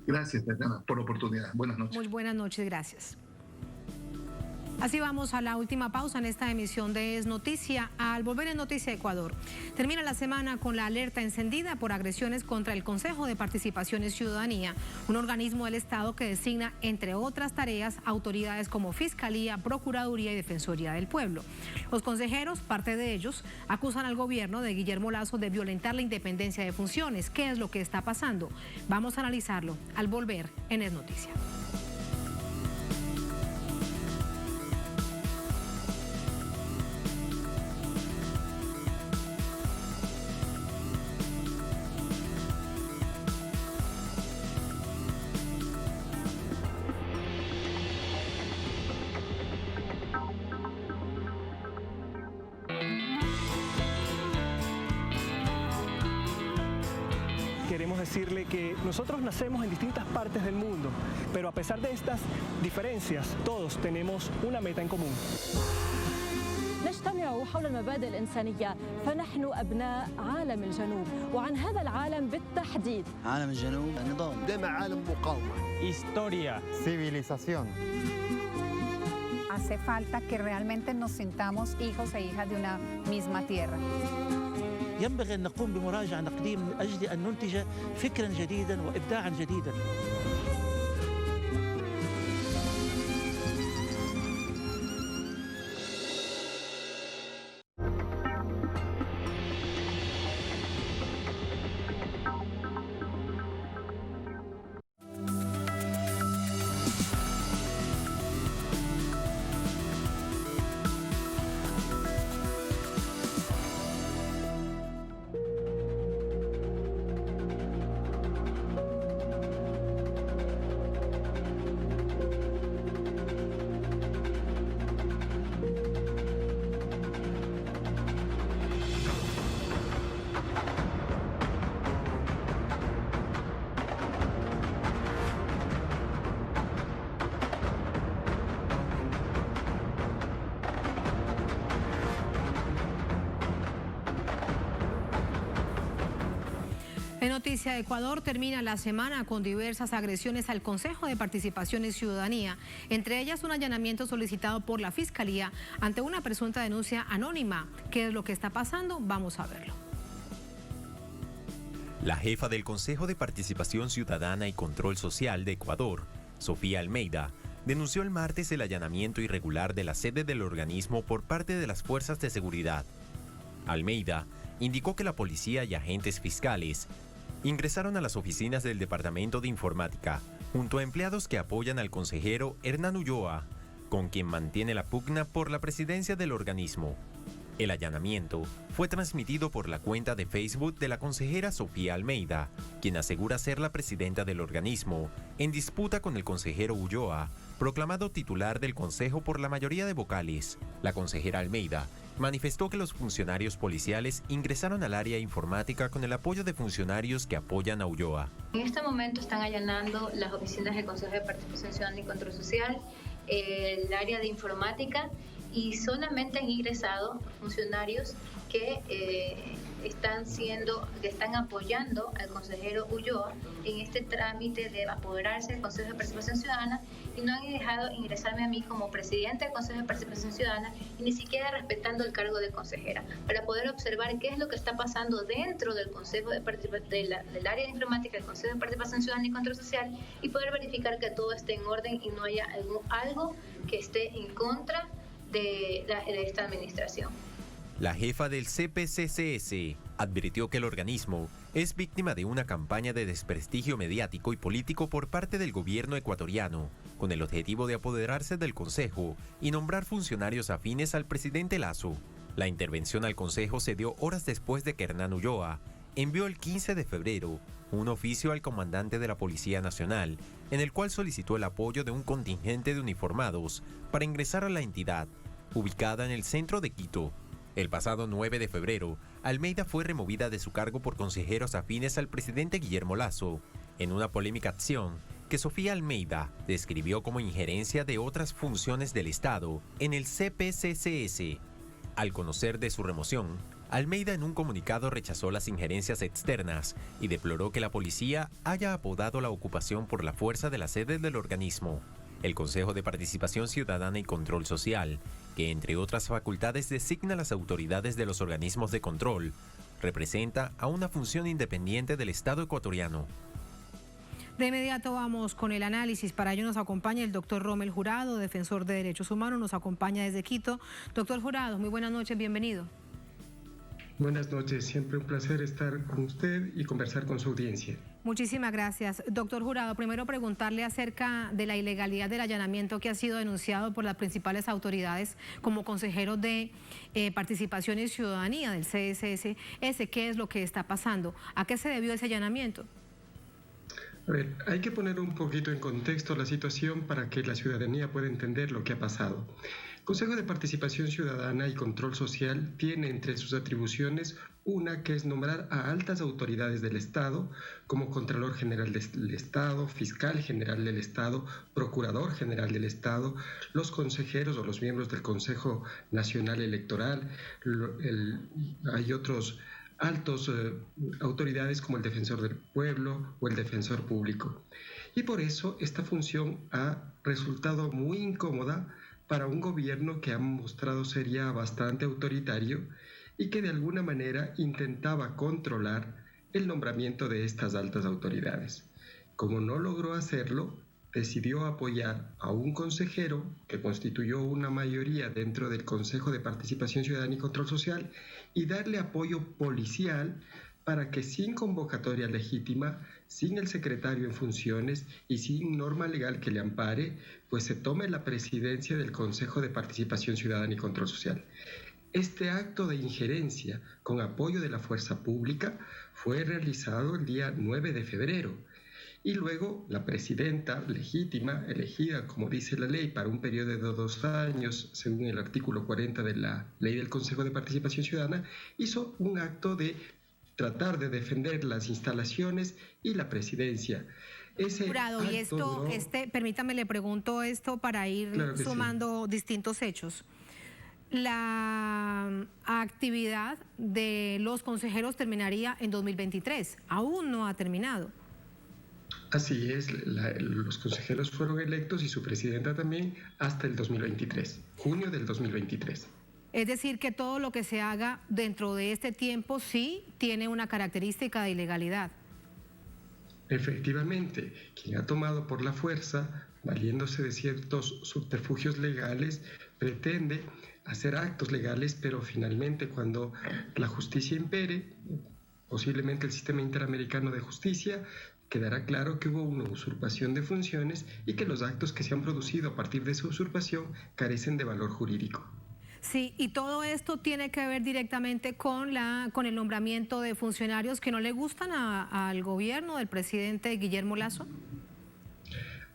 Gracias, Tatiana, por la oportunidad. Buenas noches. Muy buenas noches, gracias. Así vamos a la última pausa en esta emisión de Es Noticia. Al volver en Noticia Ecuador, termina la semana con la alerta encendida por agresiones contra el Consejo de Participación y Ciudadanía, un organismo del Estado que designa, entre otras tareas, autoridades como Fiscalía, Procuraduría y Defensoría del Pueblo. Los consejeros, parte de ellos, acusan al gobierno de Guillermo Lasso de violentar la independencia de funciones. ¿Qué es lo que está pasando? Vamos a analizarlo al volver en Es Noticia. Queremos decirle que nosotros nacemos en distintas partes del mundo, pero a pesar de estas diferencias, todos tenemos una meta en común. نجتمع حول المبادئ الإنسانية فنحن أبناء عالم الجنوب وعن هذا العالم بالتحديد. عالم الجنوب نظام ده عالم مقاومة. Historia. Civilización. Hace falta que realmente nos sintamos hijos e hijas de una misma tierra. ينبغي أن نقوم بمراجعة نقدية من أجل أن ننتج فكرا جديدا وإبداعا جديدا. En Noticia de Ecuador termina la semana con diversas agresiones al Consejo de Participación y Ciudadanía, entre ellas un allanamiento solicitado por la Fiscalía ante una presunta denuncia anónima. ¿Qué es lo que está pasando? Vamos a verlo. La jefa del Consejo de Participación Ciudadana y Control Social de Ecuador, Sofía Almeida, denunció el martes el allanamiento irregular de la sede del organismo por parte de las fuerzas de seguridad. Almeida indicó que la policía y agentes fiscales ingresaron a las oficinas del Departamento de Informática junto a empleados que apoyan al consejero Hernán Ulloa, con quien mantiene la pugna por la presidencia del organismo. El allanamiento fue transmitido por la cuenta de Facebook de la consejera Sofía Almeida, quien asegura ser la presidenta del organismo, en disputa con el consejero Ulloa, proclamado titular del Consejo por la mayoría de vocales. La consejera Almeida manifestó que los funcionarios policiales ingresaron al área informática con el apoyo de funcionarios que apoyan a Ulloa. En este momento están allanando las oficinas del Consejo de Participación Ciudadana y Control Social, el área de informática, y solamente han ingresado funcionarios que están apoyando al consejero Ulloa en este trámite de apoderarse del Consejo de Participación Ciudadana, y no han dejado ingresarme a mí como presidente del Consejo de Participación Ciudadana y ni siquiera respetando el cargo de consejera, para poder observar qué es lo que está pasando dentro del Consejo del área de informática del Consejo de Participación Ciudadana y Control Social, y poder verificar que todo esté en orden y no haya algo que esté en contra de esta administración. La jefa del CPCCS advirtió que el organismo es víctima de una campaña de desprestigio mediático y político por parte del gobierno ecuatoriano, con el objetivo de apoderarse del Consejo y nombrar funcionarios afines al presidente Lasso. La intervención al Consejo se dio horas después de que Hernán Ulloa envió el 15 de febrero un oficio al comandante de la Policía Nacional, en el cual solicitó el apoyo de un contingente de uniformados para ingresar a la entidad, ubicada en el centro de Quito. El pasado 9 de febrero, Almeida fue removida de su cargo por consejeros afines al presidente Guillermo Lasso, en una polémica acción que Sofía Almeida describió como injerencia de otras funciones del Estado en el CPCCS. Al conocer de su remoción, Almeida en un comunicado rechazó las injerencias externas y deploró que la policía haya apodado la ocupación por la fuerza de la sede del organismo. El Consejo de Participación Ciudadana y Control Social, que entre otras facultades designa las autoridades de los organismos de control, representa a una función independiente del Estado ecuatoriano. De inmediato vamos con el análisis. Para ello nos acompaña el doctor Rommel Jurado, defensor de derechos humanos, nos acompaña desde Quito. Doctor Jurado, muy buenas noches, bienvenido. Buenas noches, siempre un placer estar con usted y conversar con su audiencia. Muchísimas gracias. Doctor Jurado, primero preguntarle acerca de la ilegalidad del allanamiento que ha sido denunciado por las principales autoridades como consejero de Participación y Ciudadanía del CSS. ¿Qué es lo que está pasando? ¿A qué se debió ese allanamiento? A ver, hay que poner un poquito en contexto la situación para que la ciudadanía pueda entender lo que ha pasado. El Consejo de Participación Ciudadana y Control Social tiene entre sus atribuciones una que es nombrar a altas autoridades del Estado, como Contralor General del Estado, Fiscal General del Estado, Procurador General del Estado, los consejeros o los miembros del Consejo Nacional Electoral, hay otros altos autoridades como el Defensor del Pueblo o el Defensor Público. Y por eso esta función ha resultado muy incómoda para un gobierno que ha mostrado ser ya bastante autoritario y que de alguna manera intentaba controlar el nombramiento de estas altas autoridades. Como no logró hacerlo, decidió apoyar a un consejero que constituyó una mayoría dentro del Consejo de Participación Ciudadana y Control Social y darle apoyo policial para que sin convocatoria legítima, sin el secretario en funciones y sin norma legal que le ampare, pues se tome la presidencia del Consejo de Participación Ciudadana y Control Social. Este acto de injerencia con apoyo de la fuerza pública fue realizado el día 9 de febrero. Y luego la presidenta legítima, elegida, como dice la ley, para un periodo de 2 años, según el artículo 40 de la Ley del Consejo de Participación Ciudadana, hizo un acto de tratar de defender las instalaciones y la presidencia. Jurado, y esto, permítame, le pregunto esto para ir sumando distintos hechos. la actividad de los consejeros terminaría en 2023. Aún no ha terminado. Así es, los consejeros fueron electos y su presidenta también hasta el 2023, junio del 2023. Es decir, que todo lo que se haga dentro de este tiempo sí tiene una característica de ilegalidad. Efectivamente, quien ha tomado por la fuerza, valiéndose de ciertos subterfugios legales, pretende hacer actos legales, pero finalmente cuando la justicia impere, posiblemente el sistema interamericano de justicia, quedará claro que hubo una usurpación de funciones y que los actos que se han producido a partir de esa usurpación carecen de valor jurídico. Sí, y todo esto tiene que ver directamente con el nombramiento de funcionarios que no le gustan al gobierno del presidente Guillermo Lasso.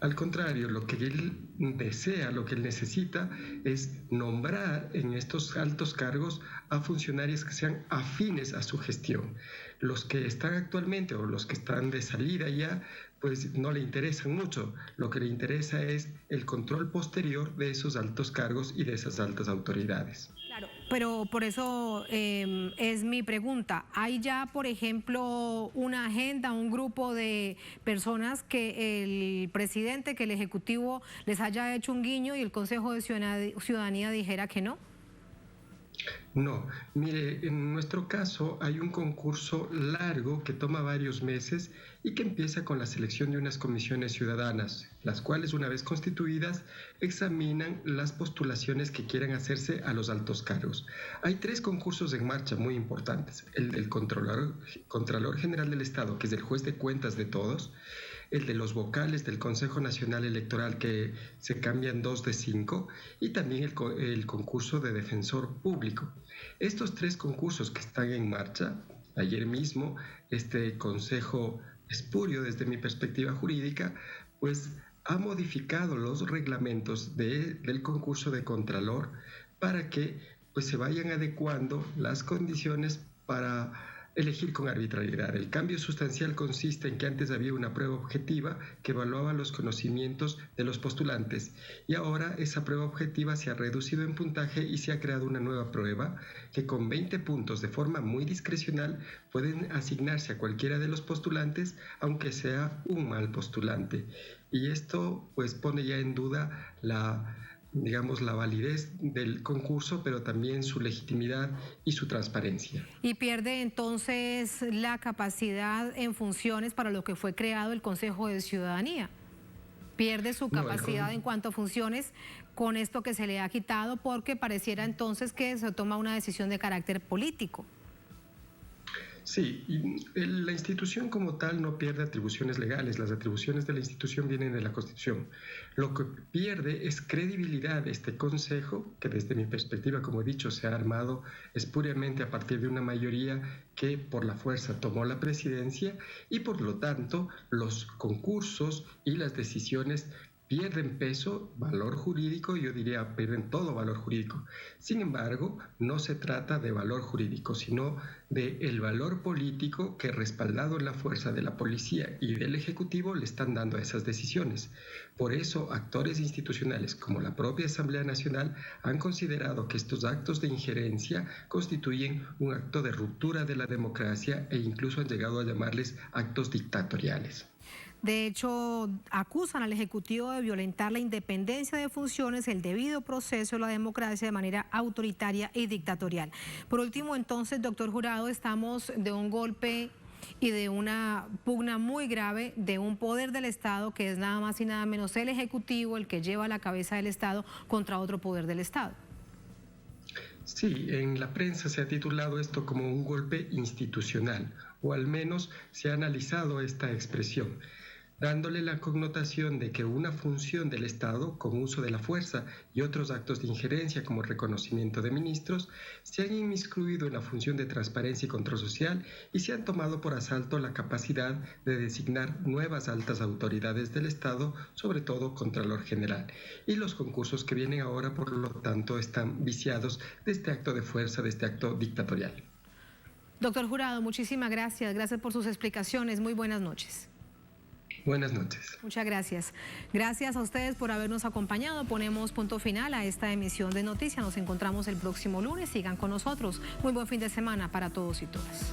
Al contrario, lo que él desea, lo que él necesita es nombrar en estos altos cargos a funcionarios que sean afines a su gestión. Los que están actualmente o los que están de salida ya, pues no le interesan mucho. Lo que le interesa es el control posterior de esos altos cargos y de esas altas autoridades. Claro, pero por eso es mi pregunta. ¿Hay ya, por ejemplo, una agenda, un grupo de personas que el presidente, que el Ejecutivo les haya hecho un guiño y el Consejo de Ciudadanía dijera que no? No, mire, en nuestro caso hay un concurso largo que toma varios meses y que empieza con la selección de unas comisiones ciudadanas, las cuales una vez constituidas examinan las postulaciones que quieran hacerse a los altos cargos. Hay 3 concursos en marcha muy importantes, el del Contralor General del Estado, que es el juez de cuentas de todos, el de los vocales del Consejo Nacional Electoral, que se cambian 2 de 5, y también el concurso de defensor público. Estos 3 concursos que están en marcha, ayer mismo este consejo espurio desde mi perspectiva jurídica, pues ha modificado los reglamentos del concurso de Contralor para que pues se vayan adecuando las condiciones para elegir con arbitrariedad. El cambio sustancial consiste en que antes había una prueba objetiva que evaluaba los conocimientos de los postulantes y ahora esa prueba objetiva se ha reducido en puntaje y se ha creado una nueva prueba que con 20 puntos de forma muy discrecional pueden asignarse a cualquiera de los postulantes aunque sea un mal postulante. Y esto pues pone ya en duda la validez del concurso, pero también su legitimidad y su transparencia. Y pierde entonces la capacidad en funciones para lo que fue creado el Consejo de Ciudadanía. Pierde su capacidad en cuanto a funciones con esto que se le ha quitado, porque pareciera entonces que se toma una decisión de carácter político. Sí, y la institución como tal no pierde atribuciones legales, las atribuciones de la institución vienen de la Constitución. Lo que pierde es credibilidad este Consejo, que desde mi perspectiva, como he dicho, se ha armado espuriamente a partir de una mayoría que por la fuerza tomó la presidencia y por lo tanto los concursos y las decisiones pierden peso, valor jurídico, yo diría pierden todo valor jurídico. Sin embargo, no se trata de valor jurídico, sino de el valor político que respaldado en la fuerza de la policía y del Ejecutivo le están dando a esas decisiones. Por eso, actores institucionales como la propia Asamblea Nacional han considerado que estos actos de injerencia constituyen un acto de ruptura de la democracia e incluso han llegado a llamarles actos dictatoriales. De hecho, acusan al Ejecutivo de violentar la independencia de funciones, el debido proceso de la democracia de manera autoritaria y dictatorial. Por último, entonces, doctor Jurado, estamos de un golpe y de una pugna muy grave de un poder del Estado que es nada más y nada menos el Ejecutivo, el que lleva la cabeza del Estado contra otro poder del Estado. Sí, en la prensa se ha titulado esto como un golpe institucional, o al menos se ha analizado esta expresión, dándole la connotación de que una función del Estado, con uso de la fuerza y otros actos de injerencia como reconocimiento de ministros, se han inmiscuido en la función de transparencia y control social y se han tomado por asalto la capacidad de designar nuevas altas autoridades del Estado, sobre todo Contralor General. Y los concursos que vienen ahora, por lo tanto, están viciados de este acto de fuerza, de este acto dictatorial. Doctor Jurado, muchísimas gracias. Gracias por sus explicaciones. Muy buenas noches. Buenas noches. Muchas gracias. Gracias a ustedes por habernos acompañado. Ponemos punto final a esta emisión de noticias. Nos encontramos el próximo lunes. Sigan con nosotros. Muy buen fin de semana para todos y todas.